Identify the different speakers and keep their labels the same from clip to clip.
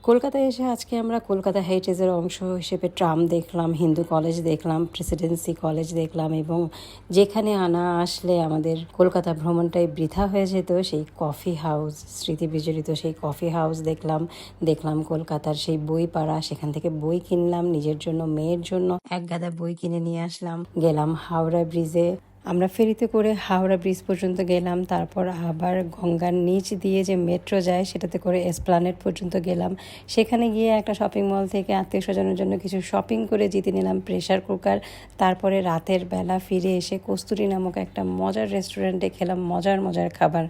Speaker 1: কলকাতায় এসে আজকে আমরা কলকাতা হেরিটেজের অংশ হিসেবে ট্রাম দেখলাম, হিন্দু কলেজ দেখলাম, প্রেসিডেন্সি কলেজ দেখলাম এবং যেখানে আসলে আমাদের কলকাতা ভ্রমণটাই বৃথা হয়ে যেত সেই কফি হাউস, স্মৃতি বিজড়িত সেই কফি হাউস দেখলাম কলকাতার সেই বই পাড়া, সেখান থেকে বই কিনলাম নিজের জন্য, মেয়ের জন্য এক গাদা বই কিনে নিয়ে আসলাম। গেলাম হাওড়া ব্রিজে, আমরা ফেরিতে করে হাওড়া ব্রিজ পর্যন্ত গেলাম, তারপর আবার গঙ্গার নিচ দিয়ে যে মেট্রো যায় সেটাতে করে এসপ্লানেড পর্যন্ত গেলাম। সেখানে গিয়ে একটা শপিং মল থেকে আত্মীয় স্বজনের জন্য কিছু শপিং করে জিতে নিলাম প্রেশার কুকার। তারপরে রাতের বেলা ফিরে এসে কস্তুরী নামক একটা মজার রেস্টুরেন্টে খেলাম মজার খাবার।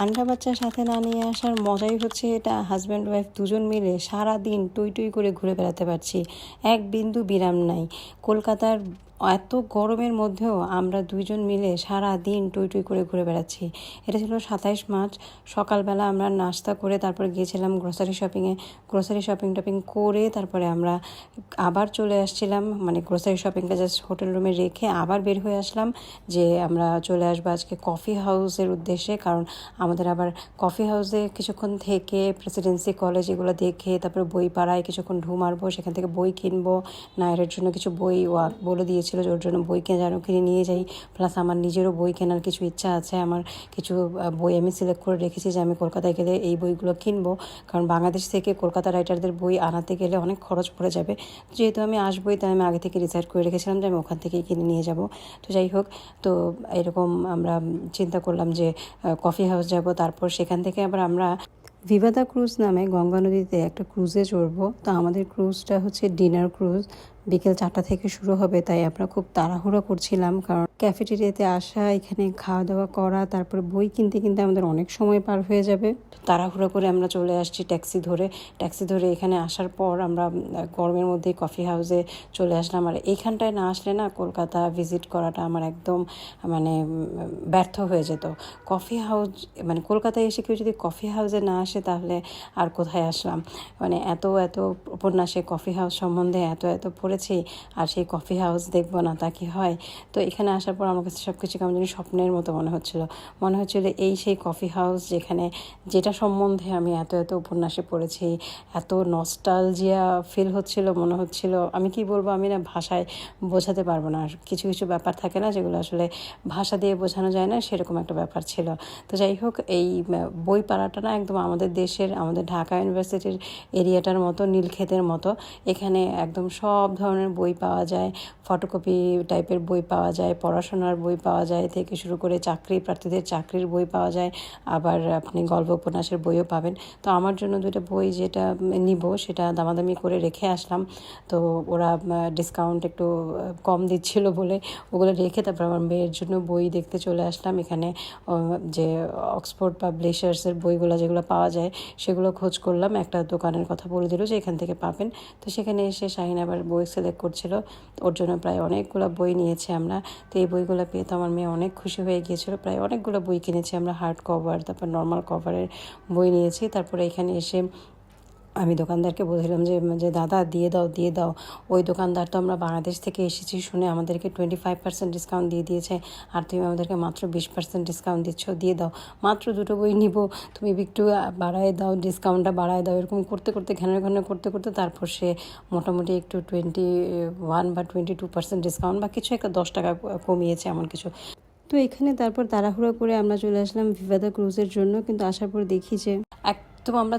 Speaker 1: আন্ডা বাচ্চার সাথে না নিয়ে আসার মজাই হচ্ছে এটা, হাজব্যান্ড ওয়াইফ দুজন মিলে সারা দিন টুই করে ঘুরে বেড়াতে পারছি, এক বিন্দু বিরাম নাই। কলকাতার এত গরমের মধ্যেও আমরা দুইজন মিলে সারা দিন টুই করে ঘুরে বেড়াচ্ছি। এটা ছিল 27 মার্চ। সকালবেলা আমরা নাস্তা করে তারপর গিয়েছিলাম গ্রোসারি শপিং করে তারপরে আমরা আবার চলে আসছিলাম, মানে গ্রোসারি শপিংটা জাস্ট হোটেল রুমে রেখে আবার বের হয়ে আসলাম যে আমরা চলে আসবো আজকে কফি হাউসের উদ্দেশ্যে। কারণ আমাদের আবার কফি হাউসে কিছুক্ষণ থেকে প্রেসিডেন্সি কলেজ এগুলো দেখে তারপরে বই পাড়ায় কিছুক্ষণ ঢু মারবো, সেখান থেকে বই কিনবো। নায়ের জন্য কিছু বই ও বলে দিয়েছিল যে ওর জন্য বই কিনে নিয়ে যাই, প্লাস আমার নিজেরও বই কেনার কিছু ইচ্ছা আছে। আমার কিছু বই আমি সিলেক্ট করে রেখেছি যে আমি কলকাতায় গেলে এই বইগুলো কিনবো, কারণ বাংলাদেশ থেকে কলকাতা রাইটারদের বই আনাতে গেলে অনেক খরচ পড়ে যাবে। যেহেতু আমি আসবোই তাই আমি আগে থেকে ডিসাইড করে রেখেছিলাম যে আমি ওখান থেকেই কিনে নিয়ে যাব। তো যাই হোক, তো এরকম আমরা চিন্তা করলাম যে কফি হাউস যাব, তারপর সেখান থেকে আবার আমরা ভিভাদা ক্রুজ নামে গঙ্গা নদীতে একটা ক্রুজে চড়বো। তো আমাদের ক্রুজটা হচ্ছে ডিনার ক্রুজ, বিকেল 4টা থেকে শুরু হবে, তাই আমরা খুব তাড়াহুড়ো করছিলাম কারণ ক্যাফেটেরিয়াতে আসা, এখানে খাওয়া দাওয়া করা, তারপরে বই কিনতে আমাদের অনেক সময় পার হয়ে যাবে। তাড়াহুড়ো করে আমরা চলে আসছি ট্যাক্সি ধরে এখানে আসার পর আমরা গরমের মধ্যে কফি হাউসে চলে আসলাম। আর এইখানটায় না আসলে না কলকাতা ভিজিট করাটা আমার একদম মানে ব্যর্থ হয়ে যেত। কফি হাউস মানে কলকাতায় এসে কেউ যদি কফি হাউসে না আসে তাহলে আর কোথায় আসলাম। মানে এত উপন্যাসে কফি হাউস সম্বন্ধে এত পড়েছি, আর সেই কফি হাউস দেখবো না তা কি হয়। তো এখানে আসার পর আমার কাছে সব কিছু কেমন যেন স্বপ্নের মতো মনে হচ্ছিল এই সেই কফি হাউস যেটা সম্বন্ধে আমি এত উপন্যাসে পড়েছি। এত নস্টালজিয়া ফিল হচ্ছিল, মনে হচ্ছিল আমি কি বলবো, আমি না ভাষায় বোঝাতে পারবো না। আর কিছু ব্যাপার থাকে না যেগুলো আসলে ভাষা দিয়ে বোঝানো যায় না, সেরকম একটা ব্যাপার ছিল। তো যাই হোক, এই বই পাড়াটা না একদম আমাদের ঢাকা ইউনিভার্সিটির এরিয়াটার মতো, নীলক্ষেতের মতো। এখানে একদম সব ধরনের বই পাওয়া যায়, ফটোকপি টাইপের বই পাওয়া যায়, পড়াশোনার বই পাওয়া যায় থেকে শুরু করে চাকরি প্রার্থীদের চাকরির বই পাওয়া যায়, আবার আপনি গল্প উপন্যাসের বইও পাবেন। তো আমার জন্য দুটো বই যেটা নিব সেটা দামাদামি করে রেখে আসলাম। তো ওরা ডিসকাউন্ট একটু কম দিচ্ছিল বলে ওগুলো রেখে তারপর আমার মেয়ের জন্য বই দেখতে চলে আসলাম। এখানে যে অক্সফোর্ড পাবলিশার্সের বইগুলো যেগুলো পাওয়া যায় সেগুলো খোঁজ করলাম। একটা দোকানের কথা বলে দিল যে এখান থেকে পাবেন। তো সেখানে এসে শাহিন আবার বই সিলেক্ট করছিল, ওর জন্য প্রায় অনেকগুলো বই নিয়েছি আমরা। তো এই বইগুলো পেয়ে তো আমার মেয়ে অনেক খুশি হয়ে গিয়েছিল। প্রায় অনেকগুলো বই কিনেছি আমরা, হার্ড কভার তারপর নর্মাল কভারের বই নিয়েছি। তারপরে এখানে এসে আমি দোকানদারকে বলছিলাম যে দাদা দিয়ে দাও। ওই দোকানদার তো আমরা বাংলাদেশ থেকে এসেছি শুনে আমাদেরকে 25% ডিসকাউন্ট দিয়ে দিয়েছে, আর তুমি আমাদেরকে মাত্র 20% ডিসকাউন্ট দিচ্ছ, দিয়ে দাও, মাত্র দুটো বই নিব, তুমি একটু বাড়ায় দাও, ডিসকাউন্টটা বাড়ায় দাও। এরকম করতে ঘন করতে তারপর সে মোটামুটি একটু 21 বা 22% ডিসকাউন্ট বা কিছু একটা 10 টাকা কমিয়েছে এমন কিছু। তো এখানে তারপর তাড়াহুড়ো করে আমরা চলে আসলাম ভিভাদা ক্রুজের জন্য, কিন্তু আসার পর দেখি যে একদম আমরা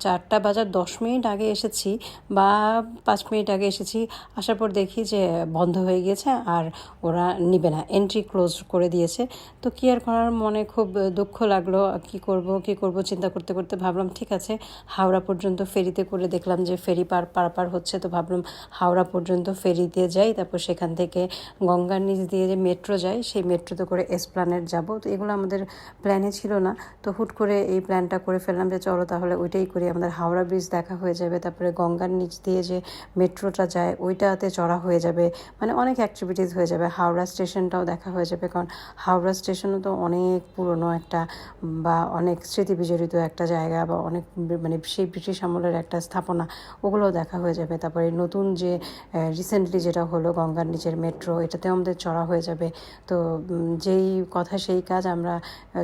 Speaker 1: 4টা বাজার 10 মিনিট আগে এসেছি বা 5 মিনিট আগে এসেছি, আসার পর দেখি যে বন্ধ হয়ে গিয়েছে আর ওরা নিবে না, এন্ট্রি ক্লোজ করে দিয়েছে। তো কি আর করার, মনে খুব দুঃখ লাগলো। কি করব চিন্তা করতে ভাবলাম ঠিক আছে, হাওড়া পর্যন্ত ফেরিতে করে দেখলাম যে ফেরি পার হচ্ছে, তো ভাবলাম হাওড়া পর্যন্ত ফেরিতে যাই, তারপর সেখান থেকে গঙ্গার নিচ দিয়ে যে মেট্রো যায় সেই মেট্রোতে করে এসপ্ল্যানেড যাব। তো এগুলো আমাদের প্ল্যানে ছিল না, তো হুট করে এই প্ল্যানটা করে ফেললাম যে চলো তাহলে ওইটাই করি। আমাদের হাওড়া ব্রিজ দেখা হয়ে যাবে, তারপরে গঙ্গার নিচ দিয়ে যে মেট্রোটা যায় ওইটাতে চড়া হয়ে যাবে, মানে অনেক অ্যাক্টিভিটিস হয়ে যাবে। হাওড়া স্টেশনটাও দেখা হয়ে যাবে, কারণ হাওড়া স্টেশনও তো অনেক পুরনো একটা বা অনেক স্মৃতি বিজড়িত একটা জায়গা, বা অনেক মানে সেই ব্রিটিশ আমলের একটা স্থাপনা, ওগুলোও দেখা হয়ে যাবে। তারপরে নতুন যে রিসেন্টলি যেটা হলো গঙ্গার নিচের মেট্রো, এটাতেও আমাদের চড়া হয়ে যাবে। তো যেই কথা সেই কাজ, আমরা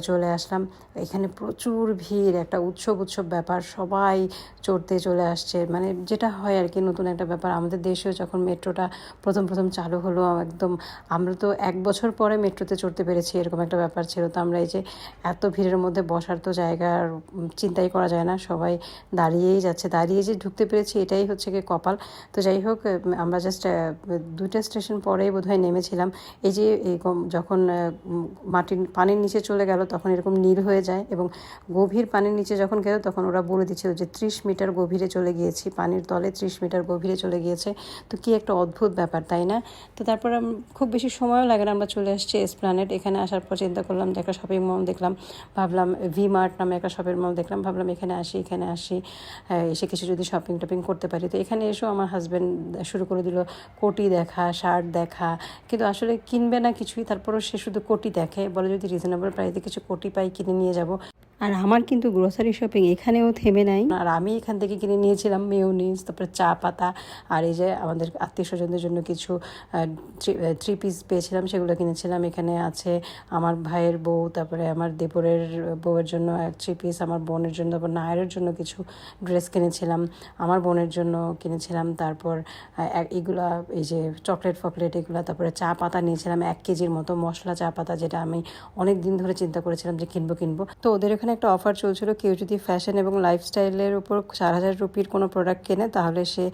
Speaker 1: চলে আসলাম। এখানে প্রচুর ভিড়, একটা উৎসব উৎসব ব্যাপার, সবাই চড়তে চলে আসছে, মানে যেটা হয় আর কি নতুন একটা ব্যাপার। আমাদের দেশেও যখন মেট্রোটা প্রথম প্রথম চালু হলো, একদম আমরা তো 1 বছর পরে মেট্রোতে চড়তে পেরেছি, এরকম একটা ব্যাপার ছিল। তো আমরা এই যে এত ভিড়ের মধ্যে বসার তো জায়গার চিন্তাই করা যায় না, সবাই দাঁড়িয়েই যাচ্ছে, দাঁড়িয়ে যে ঢুকতে পেরেছি এটাই হচ্ছে কি কপাল। তো যাই হোক, আমরা জাস্ট 2টা স্টেশন পরেই বোধহয় নেমেছিলাম। এই যে যখন পানির নিচে চলে গেল তখন এরকম নীল হয়ে যায়, এবং গভীর পানির নিচে যখন গেল তখন ওরা বলে দিচ্ছিল যে 30 মিটার গভীরে চলে গিয়েছি, পানির তলে 30 মিটার গভীরে চলে গিয়েছে। তো কি একটা অদ্ভুত ব্যাপার, তাই না? তো তারপর খুব বেশি সময়ও লাগে না, আমরা চলে আসছি এসপ্ল্যানেড। এখানে আসার পর চিন্তা করলাম যে একটা শপিং মল দেখলাম, ভাবলাম ভি মার্ট নামে একটা শপিং মল দেখলাম, ভাবলাম এখানে আসি এসে কিছু যদি শপিং টপিং করতে পারি। তো এখানে এসেও আমার হাজব্যান্ড শুরু করে দিল কোটি দেখা, শার্ট দেখা, কিন্তু আসলে কিনবে না কিছুই, তারপরও সে শুধু কোটি দেখে, বলে যদি রিজনেবল প্রাইসে কিছু কোটি পাই কিনে নিয়ে যাব। আর আমার কিন্তু গ্রোসারি শপিং এখানেও থেমে নাই, আর আমি এখান থেকে কিনে নিয়েছিলাম মেয়োনিজ, তারপরে চা পাতা, আর এই যে আমাদের আত্মীয় স্বজনদের জন্য কিছু 3 পিস পেয়েছিলাম, সেগুলো কিনেছিলাম। এখানে আছে আমার ভাইয়ের বউ, তারপরে আমার দেবরের বউয়ের জন্য 3 পিস, আমার বোনের জন্য, তারপর নায়ের জন্য কিছু ড্রেস কিনেছিলাম, আমার বোনের জন্য কিনেছিলাম। তারপর এগুলা এই যে চকলেট ফকলেট এগুলা, তারপরে চা পাতা নিয়েছিলাম 1 কেজির মতো, মশলা চা পাতা, যেটা আমি অনেক দিন ধরে চিন্তা করেছিলাম যে কিনবো। তো ওদের এখানে একটা অফার চলছিল, কেউ যদি ফ্যাশন এবং লাইফস্টাইলের উপর 4000 রুপির কোনো প্রোডাক্ট কেনে তাহলে সে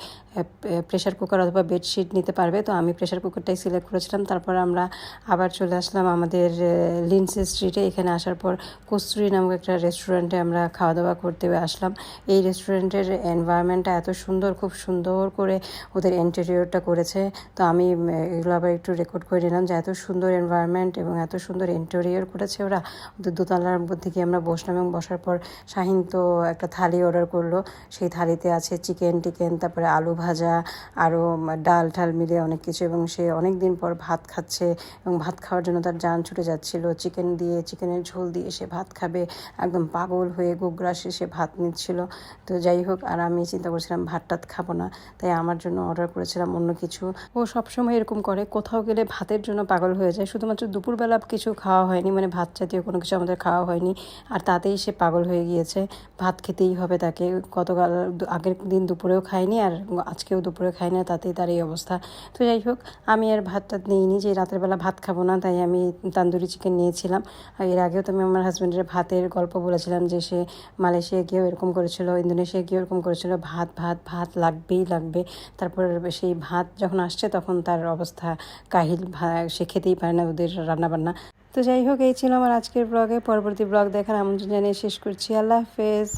Speaker 1: প্রেশার কুকার অথবা বেডশিট নিতে পারবে। তো আমি প্রেশার কুকারটাই সিলেক্ট করেছিলাম। তারপর আমরা আবার চলে আসলাম আমাদের লিন্ডসে স্ট্রিটে। এখানে আসার পর কস্তুরী নামক একটা রেস্টুরেন্টে আমরা খাওয়া দাওয়া করতে আসলাম। এই রেস্টুরেন্টের এনভায়রনমেন্টটা এত সুন্দর, খুব সুন্দর করে ওদের ইন্টেরিয়রটা করেছে। তো আমি এগুলো আবার একটু রেকর্ড করে নিলাম যে এত সুন্দর এনভায়রনমেন্ট এবং এত সুন্দর ইন্টেরিয়র করেছে ওরা। ওদের দোতলার মধ্যে গিয়ে আমরা বসলাম, এবং বসার পর শাহিন তো একটা থালি অর্ডার করলো। সেই থালিতে আছে চিকেন, তারপরে আলু ভাজা, আরও ডাল ঠাল মিলে অনেক কিছু, এবং সে অনেক দিন পর ভাত খাচ্ছে, এবং ভাত খাওয়ার জন্য তার জান ছুটে যাচ্ছিল। চিকেনের ঝোল দিয়ে সে ভাত খাবে, একদম পাগল হয়ে গোগ্রাসে সে ভাত নিচ্ছিল। তো যাই হোক, আর আমি চিন্তা করছিলাম ভাত খাবো না, তাই আমার জন্য অর্ডার করেছিলাম অন্য কিছু। ও সবসময় এরকম করে, কোথাও গেলে ভাতের জন্য পাগল হয়ে যায়। শুধুমাত্র দুপুরবেলা কিছু খাওয়া হয়নি, মানে ভাত জাতীয় কোনো কিছু আমাদের খাওয়া হয়নি, আর তাতেই সে পাগল হয়ে গিয়েছে, ভাত খেতেই হবে তাকে। গতকাল আগের দিন দুপুরেও খায়নি, আর আজকেও দুপুরে খায়নি, তাতেই তার এই অবস্থা। তো যাই হোক, আমি আর ভাতটা নিইনি, যে রাতের বেলা ভাত খাবো না, তাই আমি তান্দুরি চিকেন নিয়েছিলাম। আর এর আগেও তো আমি আমার হাজব্যান্ডের ভাতের গল্প বলেছিলাম যে সে মালয়েশিয়া গিয়েও এরকম করেছিল, ইন্দোনেশিয়া গিয়েও এরকম করেছিল, ভাত লাগবে। তারপর সেই ভাত যখন আসছে তখন তার অবস্থা কাহিল, সে খেতেই পারে না ওদের রান্নাবান্না। তো যাই হোক, এই ছিল আমার আজকের ব্লগে। পরবর্তী ব্লগ দেখার আমন্ত্রণ জানিয়ে শেষ করছি। আল্লাহ হাফেজ।